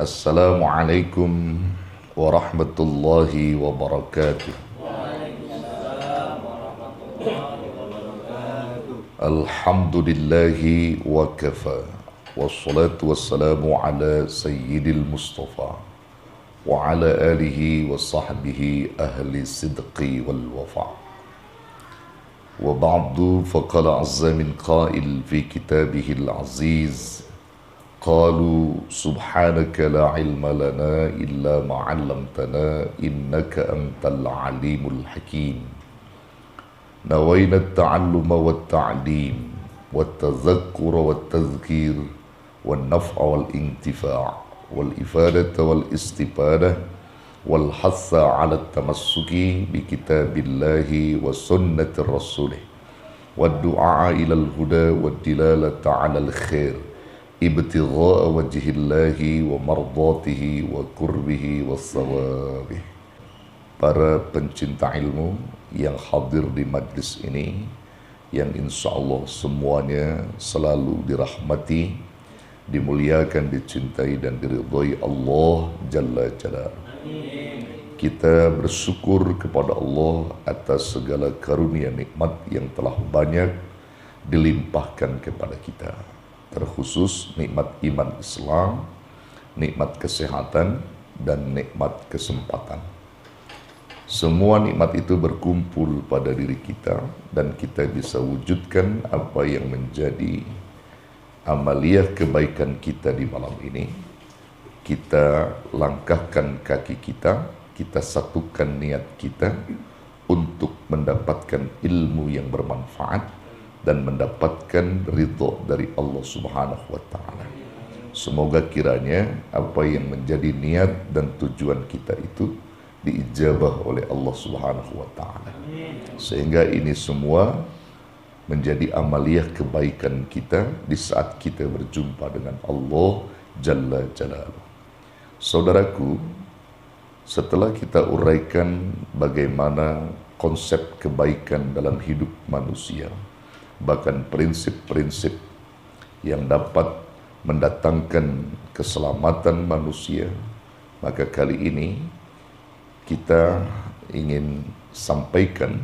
Assalamualaikum warahmatullahi wabarakatuh. Alhamdulillahi wa kafa. Wassalatu wassalamu ala sayyidil mustafa wa ala alihi wa sahbihi ahli sidqi wal wafa. Wa ba'du faqala azza min qail fi kitabihil aziz. Qalu subhanaka la ilma lana illa ma 'allamtana innaka antal alimul hakim. Nawayna at-ta'alluma wat-ta'lim wat-tadhakkura wat-tadhkir wan-naf'a wal-intifa' wal-ifadata wal-istifadah wal-hatha 'ala at-tamassuki bi kitabillahi wa sunnati rasulih wad-du'a ila al-huda wad-dilalata 'ala al-khair ibtigha'a wajhillahi wa mardatihi wa qurbihi wa sawabih. Para pencinta ilmu yang hadir di majlis ini, yang insya Allah semuanya selalu dirahmati, dimuliakan, dicintai dan diridhai Allah Jalla Jalaluhu. Kita bersyukur kepada Allah atas segala karunia nikmat yang telah banyak dilimpahkan kepada kita, terkhusus nikmat iman Islam, nikmat kesehatan, dan nikmat kesempatan. Semua nikmat itu berkumpul pada diri kita dan kita bisa wujudkan apa yang menjadi amaliyah kebaikan kita di malam ini. Kita langkahkan kaki kita, kita satukan niat kita untuk mendapatkan ilmu yang bermanfaat dan mendapatkan ridho dari Allah Subhanahu wa Ta'ala. Semoga kiranya apa yang menjadi niat dan tujuan kita itu diijabah oleh Allah Subhanahu wa Ta'ala, sehingga ini semua menjadi amaliyah kebaikan kita di saat kita berjumpa dengan Allah Jalla Jalaluhu. Saudaraku, setelah kita uraikan bagaimana konsep kebaikan dalam hidup manusia, bahkan prinsip-prinsip yang dapat mendatangkan keselamatan manusia, maka kali ini kita ingin sampaikan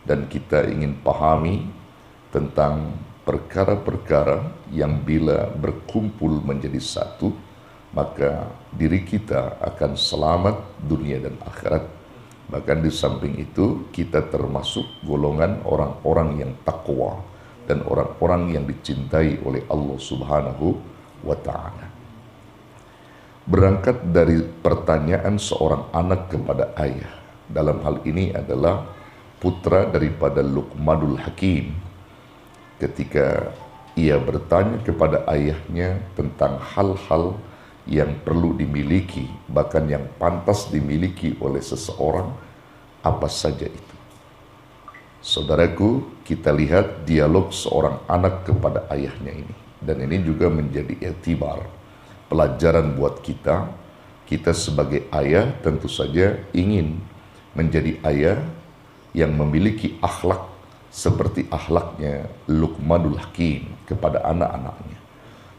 dan kita ingin pahami tentang perkara-perkara yang bila berkumpul menjadi satu, maka diri kita akan selamat dunia dan akhirat. Bahkan di samping itu kita termasuk golongan orang-orang yang takwa dan orang-orang yang dicintai oleh Allah Subhanahu wa Ta'ala. Berangkat dari pertanyaan seorang anak kepada ayah, dalam hal ini adalah putra daripada Luqmanul Hakim, ketika ia bertanya kepada ayahnya tentang hal-hal yang perlu dimiliki, bahkan yang pantas dimiliki oleh seseorang, apa saja itu. Saudaraku, kita lihat dialog seorang anak kepada ayahnya ini, dan ini juga menjadi iktibar, pelajaran buat kita. Kita sebagai ayah tentu saja ingin menjadi ayah yang memiliki akhlak seperti akhlaknya Luqmanul Hakim kepada anak-anaknya.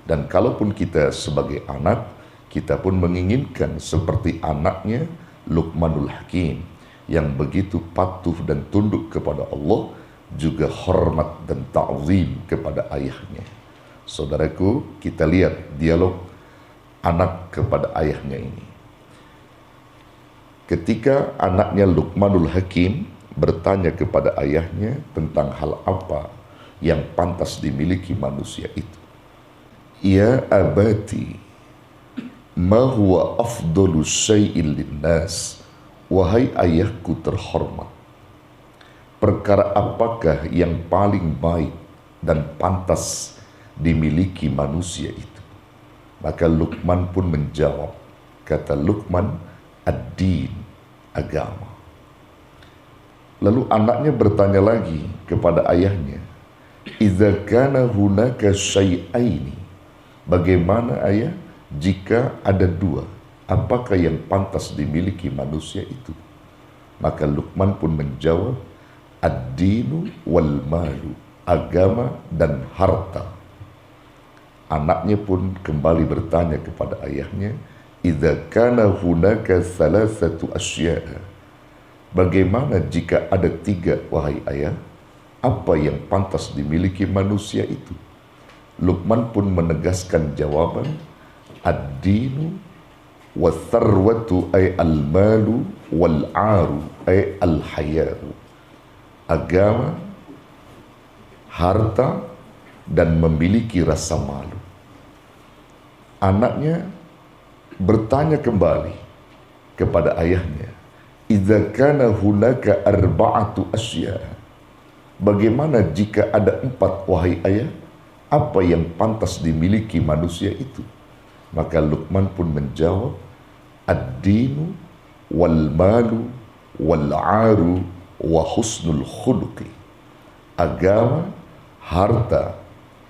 Dan kalaupun kita sebagai anak, kita pun menginginkan seperti anaknya Luqmanul Hakim yang begitu patuh dan tunduk kepada Allah, juga hormat dan ta'zim kepada ayahnya. Saudaraku, kita lihat dialog anak kepada ayahnya ini. Ketika anaknya Luqmanul Hakim bertanya kepada ayahnya tentang hal apa yang pantas dimiliki manusia itu. Ya abati, ma huwa afdalu syai'in linnas. Wahai ayahku terhormat, perkara apakah yang paling baik dan pantas dimiliki manusia itu? Maka Luqman pun menjawab, kata Luqman, ad-din, agama. Lalu anaknya bertanya lagi kepada ayahnya, idza kana hunaka syai'aini, bagaimana ayah jika ada dua, apakah yang pantas dimiliki manusia itu? Maka Luqman pun menjawab, ad-dinu wal malu, agama dan harta. Anaknya pun kembali bertanya kepada ayahnya, idza kana hunaka thalathatu asya'a, bagaimana jika ada 3 wahai ayah, apa yang pantas dimiliki manusia itu? Luqman pun menegaskan jawaban, ad-dinu wa tharwatu ay al-malu wal 'aru ay al-haya'u. Agama, harta, dan memiliki rasa malu. Anaknya bertanya kembali kepada ayahnya, idza kana hunaka arba'atu asya', bagaimana jika ada 4 wahai ayah, apa yang pantas dimiliki manusia itu? Maka Luqman pun menjawab, ad-dinu wal malu wal 'aru wa husnul khuluqi. Agama, harta,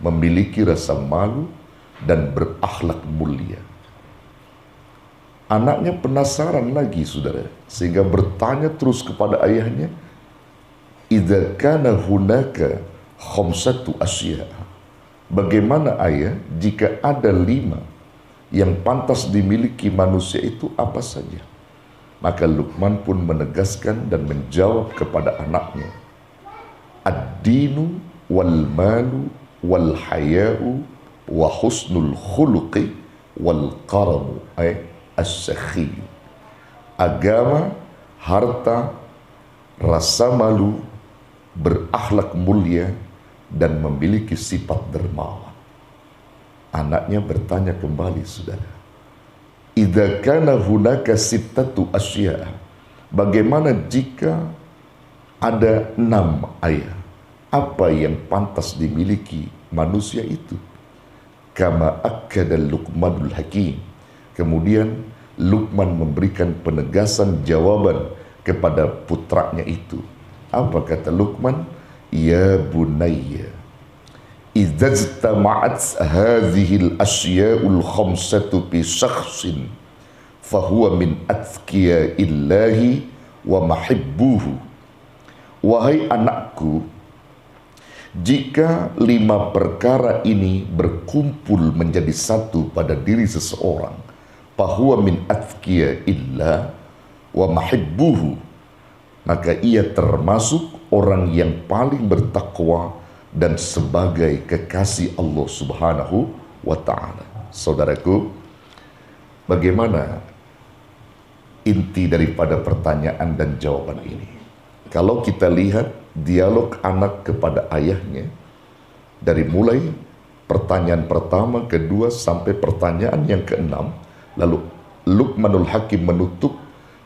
memiliki rasa malu, dan berakhlak mulia. Anaknya penasaran lagi, saudara, sehingga bertanya terus kepada ayahnya, idza kana hunaka khamsatu asya', bagaimana ayah jika ada 5 yang pantas dimiliki manusia itu apa saja? Maka Luqman pun menegaskan dan menjawab kepada anaknya, ad-dinu wal malu wal haya'u wa husnul khuluqi wal karamu ay as-sakhi. Agama, harta, rasa malu, berakhlak mulia, dan memiliki sifat dermawan. Anaknya bertanya kembali, saudara, idza kana hunaka sittatu asya', bagaimana jika ada 6 ayah, apa yang pantas dimiliki manusia itu? Kama akkada Luqmanul Hakim. Kemudian Luqman memberikan penegasan jawaban kepada putranya itu. Apa kata Luqman? Ya bunayya, idza ijtama'at hadhil asya'ul khamsatu fi shakhsin fahuwa min athqiya'illahi wa mahibbuhu. Wahai anakku, jika 5 perkara ini berkumpul menjadi satu pada diri seseorang, fahuwa min athqiyaillah wa mahibbuhu, maka ia termasuk orang yang paling bertakwa dan sebagai kekasih Allah Subhanahu wa ta'ala. Saudaraku, bagaimana inti daripada pertanyaan dan jawaban ini? Kalau kita lihat dialog anak kepada ayahnya, dari mulai pertanyaan pertama, kedua, sampai pertanyaan yang ke-6, lalu Luqmanul Hakim menutup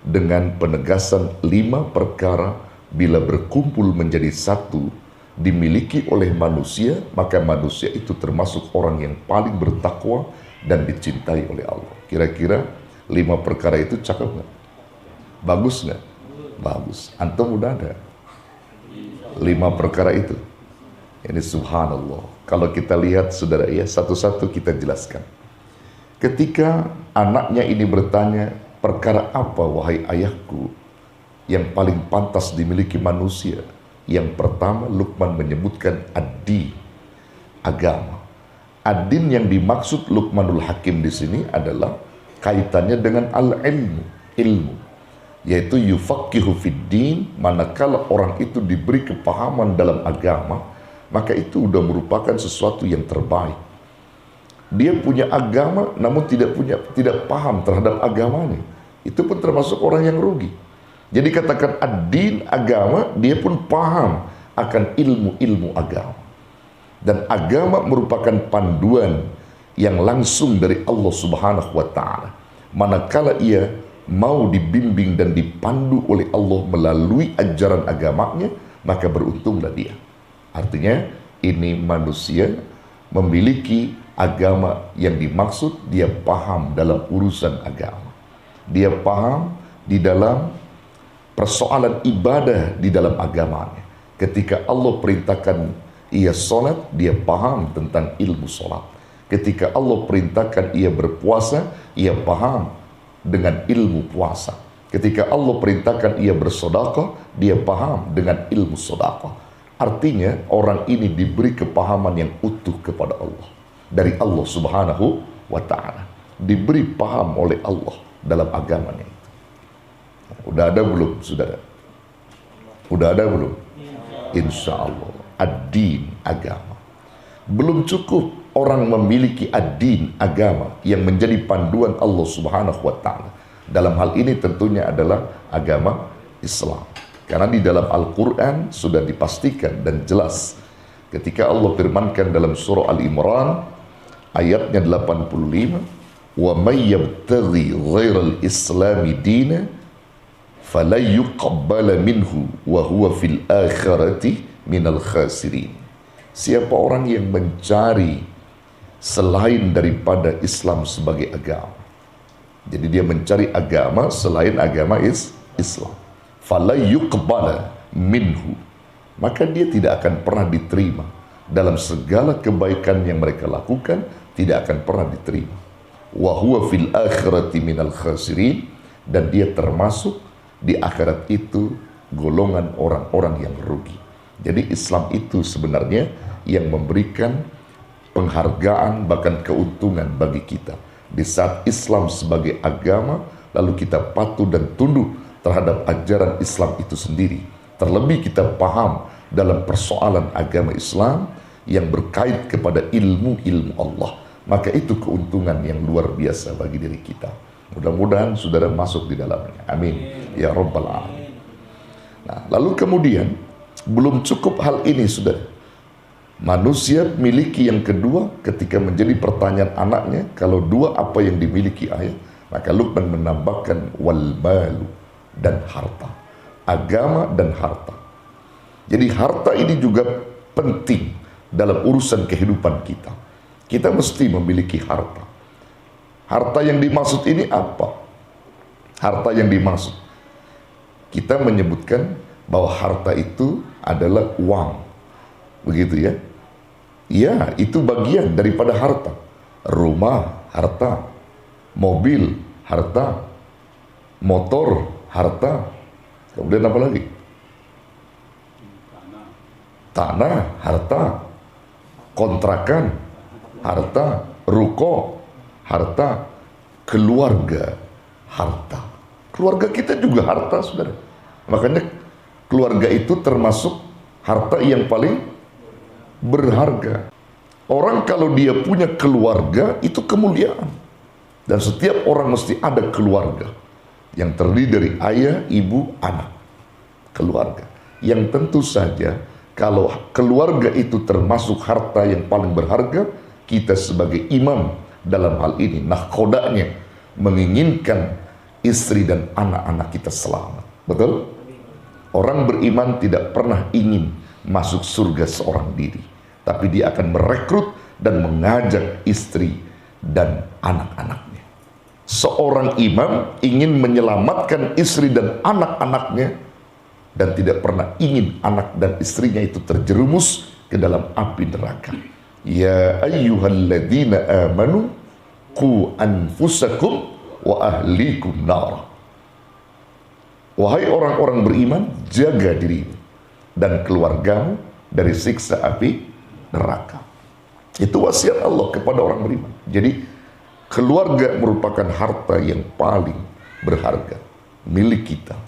dengan penegasan 5 perkara bila berkumpul menjadi satu dimiliki oleh manusia, maka manusia itu termasuk orang yang paling bertakwa dan dicintai oleh Allah. Kira-kira 5 perkara itu cakep nggak? Bagus nggak? Bagus. Antum udah ada 5 perkara itu. Ini subhanallah. Kalau kita lihat, saudara, ya, satu-satu kita jelaskan. Ketika anaknya ini bertanya, perkara apa wahai ayahku yang paling pantas dimiliki manusia? Yang pertama, Luqman menyebutkan ad-din, agama. Ad-din yang dimaksud Luqmanul Hakim di sini adalah kaitannya dengan al-ilmu, ilmu, yaitu yufaqihu fid-din. Manakala orang itu diberi kepahaman dalam agama, maka itu sudah merupakan sesuatu yang terbaik. Dia punya agama namun tidak paham terhadap agamanya, itu pun termasuk orang yang rugi. Jadi katakan ad-din, agama, dia pun paham akan ilmu-ilmu agama. Dan agama merupakan panduan yang langsung dari Allah Subhanahu wa ta'ala. Manakala ia mau dibimbing dan dipandu oleh Allah melalui ajaran agamanya, maka beruntunglah dia. Artinya ini manusia memiliki agama yang dimaksud, dia paham dalam urusan agama. Dia paham di dalam persoalan ibadah di dalam agamanya. Ketika Allah perintahkan ia solat, dia paham tentang ilmu solat. Ketika Allah perintahkan ia berpuasa, ia paham dengan ilmu puasa. Ketika Allah perintahkan ia bersedekah, dia paham dengan ilmu sedekah. Artinya orang ini diberi kepahaman yang utuh kepada Allah, dari Allah Subhanahu wa ta'ala. diberi paham oleh Allah dalam agamanya itu. Udah ada belum, saudara? Udah ada belum? Insya Allah. Ad-din, agama. Belum cukup orang memiliki ad-din, agama, yang menjadi panduan Allah Subhanahu wa Ta'ala. Dalam hal ini tentunya adalah agama Islam. Karena di dalam Al-Quran sudah dipastikan dan jelas ketika Allah firmankan dalam surah Al-Imran ayatnya 85, wa may yabtaghi ghairal islami dina fala yuqabbala minhu wa huwa fil akhirati minal khasirin. Siapa orang yang mencari selain daripada Islam sebagai agama, jadi dia mencari agama selain agama Islam, fala yuqbala minhu, maka dia tidak akan pernah diterima dalam segala kebaikan yang mereka lakukan, tidak akan pernah diterima. Wa huwa fil akhirati minal khasirin, dan dia termasuk di akhirat itu golongan orang-orang yang rugi. Jadi Islam itu sebenarnya yang memberikan penghargaan bahkan keuntungan bagi kita. Di saat Islam sebagai agama, lalu kita patuh dan tunduk terhadap ajaran Islam itu sendiri. Terlebih kita paham dalam persoalan agama Islam yang berkait kepada ilmu-ilmu Allah. Maka itu keuntungan yang luar biasa bagi diri kita. Mudah-mudahan saudara masuk di dalamnya. Amin. Ya Rabbal Alamin. Nah, lalu kemudian, belum cukup hal ini, saudara. Manusia miliki yang kedua ketika menjadi pertanyaan anaknya, kalau dua apa yang dimiliki ayah? Maka Luqman menambahkan wal malu, dan harta. Agama dan harta. Jadi harta ini juga penting dalam urusan kehidupan kita. Kita mesti memiliki harta. Harta yang dimaksud ini apa? Harta yang dimaksud, kita menyebutkan bahwa harta itu adalah uang. Begitu ya. Ya, itu bagian daripada harta. Rumah, harta. Mobil, harta. Motor, harta. Kemudian apa lagi? Tanah, harta. Kontrakan, harta. Ruko, harta. Keluarga, harta. Keluarga kita juga harta, saudara. Makanya keluarga itu termasuk harta yang paling berharga. Orang kalau dia punya keluarga, itu kemuliaan. Dan setiap orang mesti ada keluarga yang terdiri dari ayah, ibu, anak. Keluarga yang tentu saja kalau keluarga itu termasuk harta yang paling berharga, kita sebagai imam dalam hal ini nahkodanya menginginkan istri dan anak-anak kita selamat. Betul? Orang beriman tidak pernah ingin masuk surga seorang diri, tapi dia akan merekrut dan mengajak istri dan anak-anaknya. Seorang imam ingin menyelamatkan istri dan anak-anaknya, dan tidak pernah ingin anak dan istrinya itu terjerumus ke dalam api neraka. Ya ayyuhalladzina amanu qu anfusakum wa ahlikum nar. Wahai orang-orang beriman, jaga dirimu dan keluargamu dari siksa api neraka. Itu wasiat Allah kepada orang beriman. Jadi keluarga merupakan harta yang paling berharga milik kita,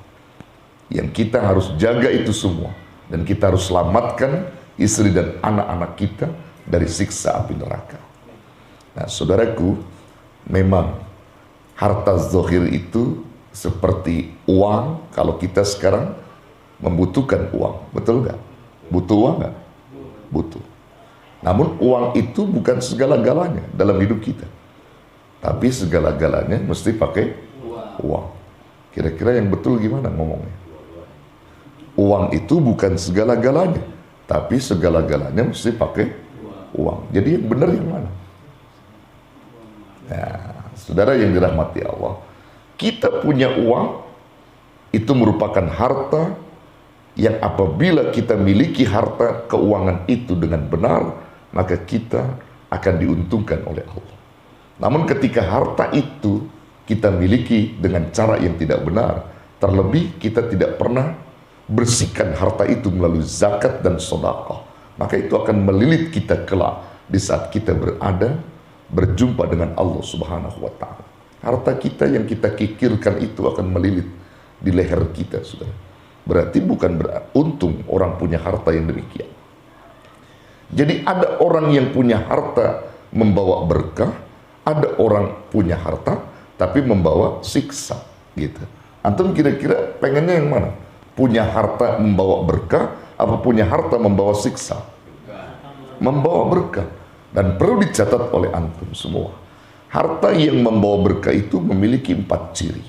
yang kita harus jaga itu semua, dan kita harus selamatkan istri dan anak-anak kita dari siksa api neraka. Nah, saudaraku, memang harta zahir itu seperti uang. Kalau kita sekarang membutuhkan uang, betul nggak? Butuh uang nggak? Butuh. Namun uang itu bukan segala-galanya dalam hidup kita. Tapi segala-galanya mesti pakai uang. Kira-kira yang betul gimana ngomongnya? Uang itu bukan segala-galanya, tapi segala-galanya mesti pakai uang. Jadi yang benar yang mana? Nah, saudara yang dirahmati Allah, kita punya uang, itu merupakan harta yang apabila kita miliki harta keuangan itu dengan benar, maka kita akan diuntungkan oleh Allah. Namun ketika harta itu kita miliki dengan cara yang tidak benar, terlebih kita tidak pernah bersihkan harta itu melalui zakat dan sedekah, maka itu akan melilit kita kelak di saat kita berada berjumpa dengan Allah Subhanahu wa Ta'ala. Harta kita yang kita kikirkan itu akan melilit di leher kita, saudara. Berarti bukan beruntung orang punya harta yang demikian. Jadi ada orang yang punya harta membawa berkah, ada orang punya harta tapi membawa siksa, gitu. Antum kira-kira pengennya yang mana? Punya harta membawa berkah, apa punya harta membawa siksa? Membawa berkah. Dan perlu dicatat oleh antum semua, harta yang membawa berkah itu memiliki 4 ciri.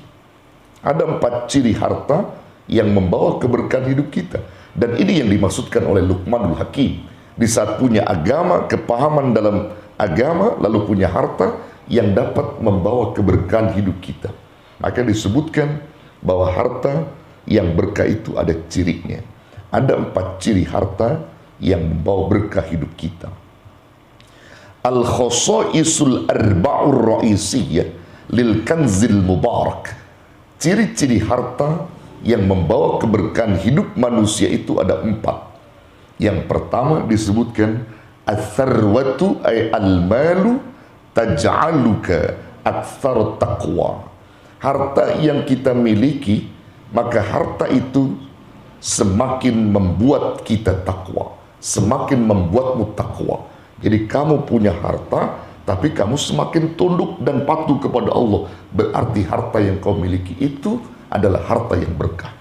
Ada 4 ciri harta yang membawa keberkahan hidup kita. Dan ini yang dimaksudkan oleh Luqmanul Hakim. Di saat punya agama, kepahaman dalam agama, lalu punya harta yang dapat membawa keberkahan hidup kita. Maka disebutkan bahwa harta yang berkah itu ada cirinya. Ada 4 ciri harta yang membawa berkah hidup kita. Al-khosaisul arba'ur ra'isiyah lil kanzil mubarak. Ciri-ciri harta yang membawa keberkahan hidup manusia itu ada 4. Yang pertama disebutkan ats-tsarwatu ay al-malu taj'aluka aktsar taqwa. Harta yang kita miliki, maka harta itu semakin membuat kita takwa, semakin membuatmu takwa. Jadi kamu punya harta, tapi kamu semakin tunduk dan patuh kepada Allah. Berarti harta yang kau miliki itu adalah harta yang berkah.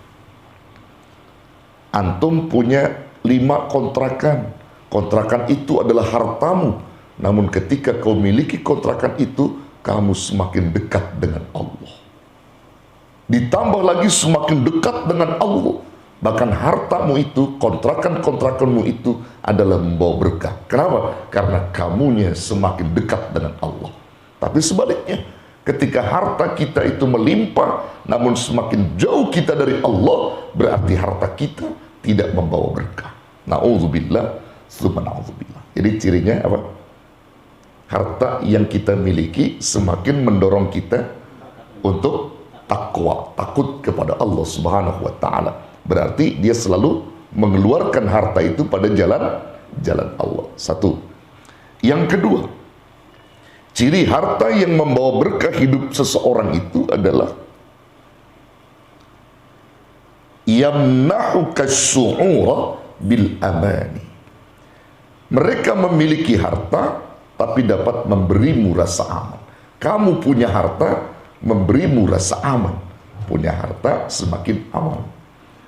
Antum punya 5 kontrakan. Kontrakan itu adalah hartamu. Namun ketika kau miliki kontrakan itu, kamu semakin dekat dengan Allah. Ditambah lagi semakin dekat dengan Allah. Bahkan hartamu itu, kontrakan-kontrakanmu itu adalah membawa berkah. Kenapa? Karena kamunya semakin dekat dengan Allah. Tapi sebaliknya, ketika harta kita itu melimpah, namun semakin jauh kita dari Allah, berarti harta kita tidak membawa berkah. Na'udzubillah, summa na'udzubillah. Jadi cirinya apa? Harta yang kita miliki semakin mendorong kita untuk takwa, takut kepada Allah Subhanahu wa Ta'ala. Berarti dia selalu mengeluarkan harta itu pada jalan Allah. 1. Yang kedua, ciri harta yang membawa berkah hidup seseorang itu adalah yamnahuka syu'ura bil amani. Mereka memiliki harta tapi dapat memberimu rasa aman. Kamu punya harta memberimu rasa aman. Punya harta semakin aman.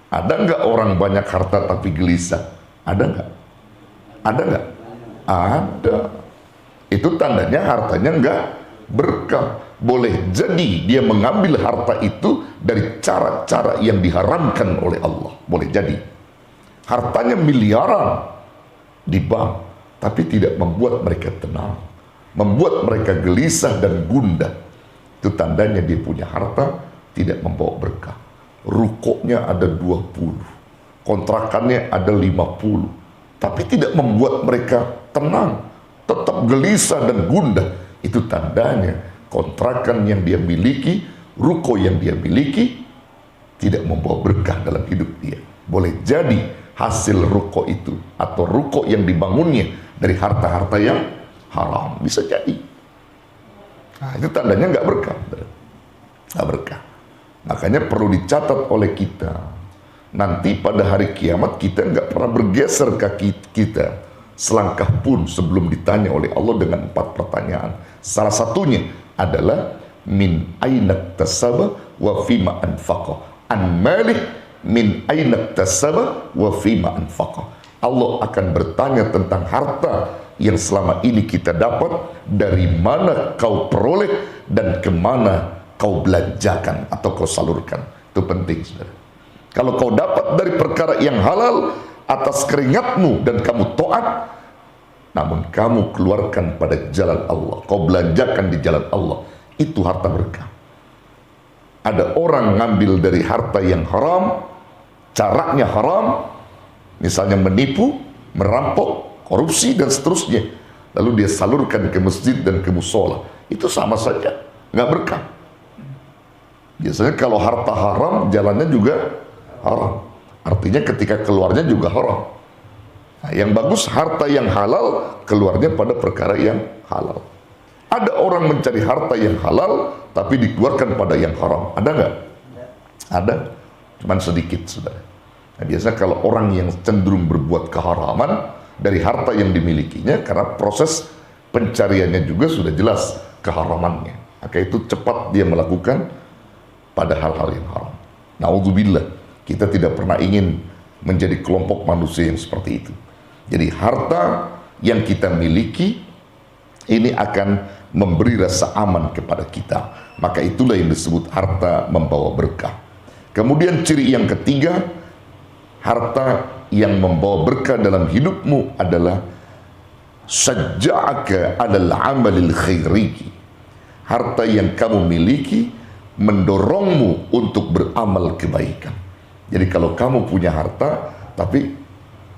Ada nggak orang banyak harta tapi gelisah? Ada nggak? Ada nggak? Ada. Itu tandanya hartanya nggak berkah. Boleh jadi dia mengambil harta itu dari cara-cara yang diharamkan oleh Allah. Boleh jadi. Hartanya miliaran di bank, tapi tidak membuat mereka tenang. Membuat mereka gelisah dan gundah. Itu tandanya dia punya harta tidak membawa berkah. Rukuknya ada 20, kontrakannya ada 50, tapi tidak membuat mereka tenang, tetap gelisah dan gundah. Itu tandanya kontrakan yang dia miliki, ruko yang dia miliki tidak membawa berkah dalam hidup dia. Boleh jadi hasil ruko itu atau ruko yang dibangunnya dari harta-harta yang haram, bisa jadi. Nah, itu tandanya nggak berkah, nggak berkah. Makanya perlu dicatat oleh kita. Nanti pada hari kiamat kita nggak pernah bergeser kaki kita selangkah pun sebelum ditanya oleh Allah dengan 4 pertanyaan. Salah satunya adalah min aina tasaba wa fima anfaqa. An malih min aina tasaba wa fima anfaqa. Allah akan bertanya tentang harta yang selama ini kita dapat, dari mana kau peroleh dan kemana kau belanjakan atau kau salurkan. Itu penting, saudara. Kalau kau dapat dari perkara yang halal atas keringatmu dan kamu taat, namun kamu keluarkan pada jalan Allah, kau belanjakan di jalan Allah, itu harta berkah. Ada orang ngambil dari harta yang haram, caranya haram, misalnya menipu, merampok, korupsi dan seterusnya, lalu dia salurkan ke masjid dan ke musola. Itu sama saja nggak berkah. Biasanya kalau harta haram, jalannya juga haram. Artinya ketika keluarnya juga haram. Nah, yang bagus harta yang halal, keluarnya pada perkara yang halal. Ada orang mencari harta yang halal tapi dikeluarkan pada yang haram. Ada nggak? Ada, cuman sedikit, saudara. Nah, biasanya kalau orang yang cenderung berbuat keharaman dari harta yang dimilikinya, karena proses pencariannya juga sudah jelas keharamannya, maka itu cepat dia melakukan pada hal-hal yang haram. Naudzubillah, kita tidak pernah ingin menjadi kelompok manusia yang seperti itu. Jadi harta yang kita miliki ini akan memberi rasa aman kepada kita. Maka itulah yang disebut harta membawa berkah. Kemudian ciri yang ketiga, harta yang membawa berkah dalam hidupmu adalah sajja'aka 'alal 'amalil khairi. Harta yang kamu miliki mendorongmu untuk beramal kebaikan. Jadi kalau kamu punya harta tapi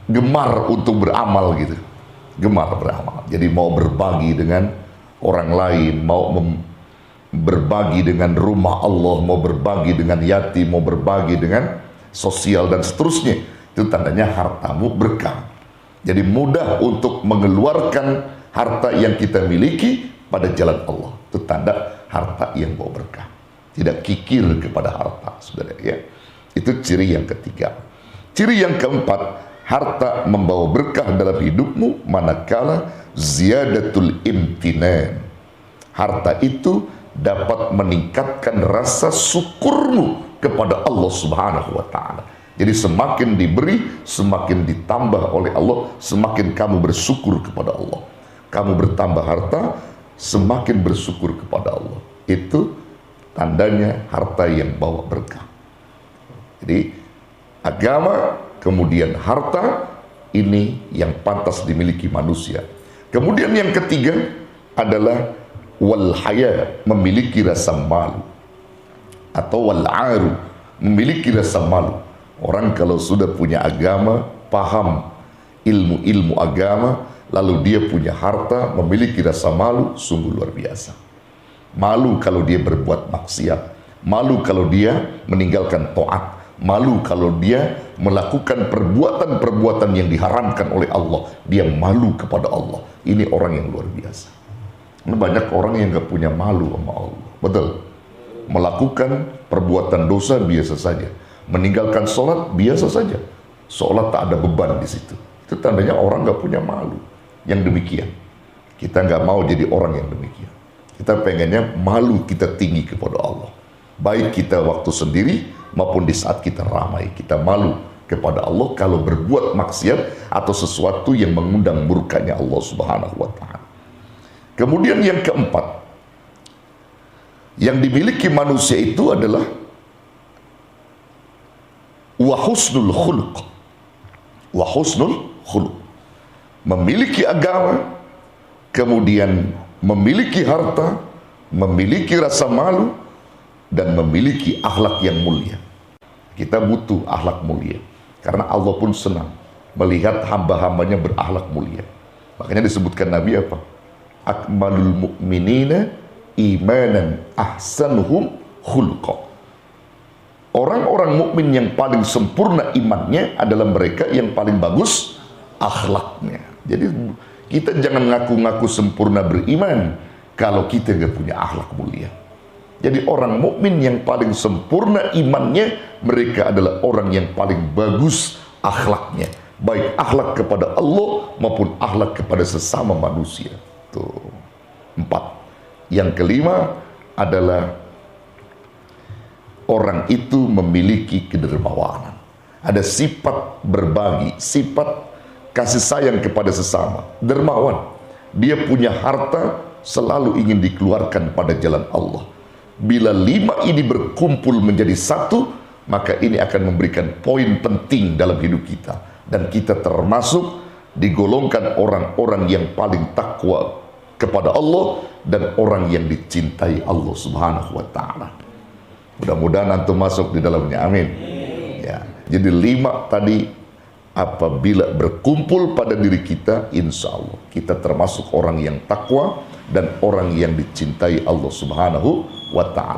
gemar untuk beramal gitu, gemar beramal, jadi mau berbagi dengan orang lain, mau berbagi dengan rumah Allah, mau berbagi dengan yatim, mau berbagi dengan sosial dan seterusnya, itu tandanya hartamu berkah. Jadi mudah untuk mengeluarkan harta yang kita miliki pada jalan Allah, itu tanda harta yang bawa berkah. Tidak kikir kepada harta, saudara ya. Itu ciri yang ketiga. Ciri yang keempat, harta membawa berkah dalam hidupmu manakala ziyadatul imtinan. Harta itu dapat meningkatkan rasa syukurmu kepada Allah Subhanahu wa taala. Jadi semakin diberi, semakin ditambah oleh Allah, semakin kamu bersyukur kepada Allah. Kamu bertambah harta, semakin bersyukur kepada Allah. Itu tandanya harta yang bawa berkah. Jadi agama, kemudian harta, ini yang pantas dimiliki manusia. Kemudian yang ketiga adalah wal haya, memiliki rasa malu, atau wal aru, memiliki rasa malu. Orang kalau sudah punya agama, paham ilmu-ilmu agama, lalu dia punya harta, memiliki rasa malu, sungguh luar biasa. Malu kalau dia berbuat maksiat, malu kalau dia meninggalkan taat, malu kalau dia melakukan perbuatan-perbuatan yang diharamkan oleh Allah. Dia malu kepada Allah. Ini orang yang luar biasa. Banyak orang yang gak punya malu sama Allah. Betul. Melakukan perbuatan dosa biasa saja, meninggalkan sholat biasa saja, sholat tak ada beban di situ. Itu tandanya orang gak punya malu. Yang demikian, kita gak mau jadi orang yang demikian. Kita pengennya malu kita tinggi kepada Allah, baik kita waktu sendiri maupun di saat kita ramai. Kita malu kepada Allah kalau berbuat maksiat atau sesuatu yang mengundang murkanya Allah Subhanahu wa ta'ala. Kemudian yang keempat yang dimiliki manusia itu adalah wa husnul khuluq. Wa husnul khuluq, memiliki agama, kemudian memiliki harta, memiliki rasa malu, dan memiliki akhlak yang mulia. Kita butuh akhlak mulia, karena Allah pun senang melihat hamba-hambanya berakhlak mulia. Makanya disebutkan Nabi apa? Akmalul mu'minina imanan ahsanuhum khulqa. Orang-orang mukmin yang paling sempurna imannya adalah mereka yang paling bagus akhlaknya. Jadi kita jangan ngaku-ngaku sempurna beriman kalau kita gak punya akhlak mulia. Jadi orang mukmin yang paling sempurna imannya, mereka adalah orang yang paling bagus akhlaknya, baik akhlak kepada Allah maupun akhlak kepada sesama manusia. Tuh. 4. Yang kelima adalah orang itu memiliki kedermawanan. Ada sifat berbagi, sifat kasih sayang kepada sesama, dermawan. Dia punya harta, selalu ingin dikeluarkan pada jalan Allah. Bila 5 ini berkumpul menjadi satu, maka ini akan memberikan poin penting dalam hidup kita. Dan kita termasuk digolongkan orang-orang yang paling takwa kepada Allah dan orang yang dicintai Allah Subhanahu wa ta'ala. Mudah-mudahan antum masuk di dalamnya, amin. Ya, jadi 5 tadi apabila berkumpul pada diri kita, insya Allah kita termasuk orang yang takwa dan orang yang dicintai Allah Subhanahu wa ta'ala.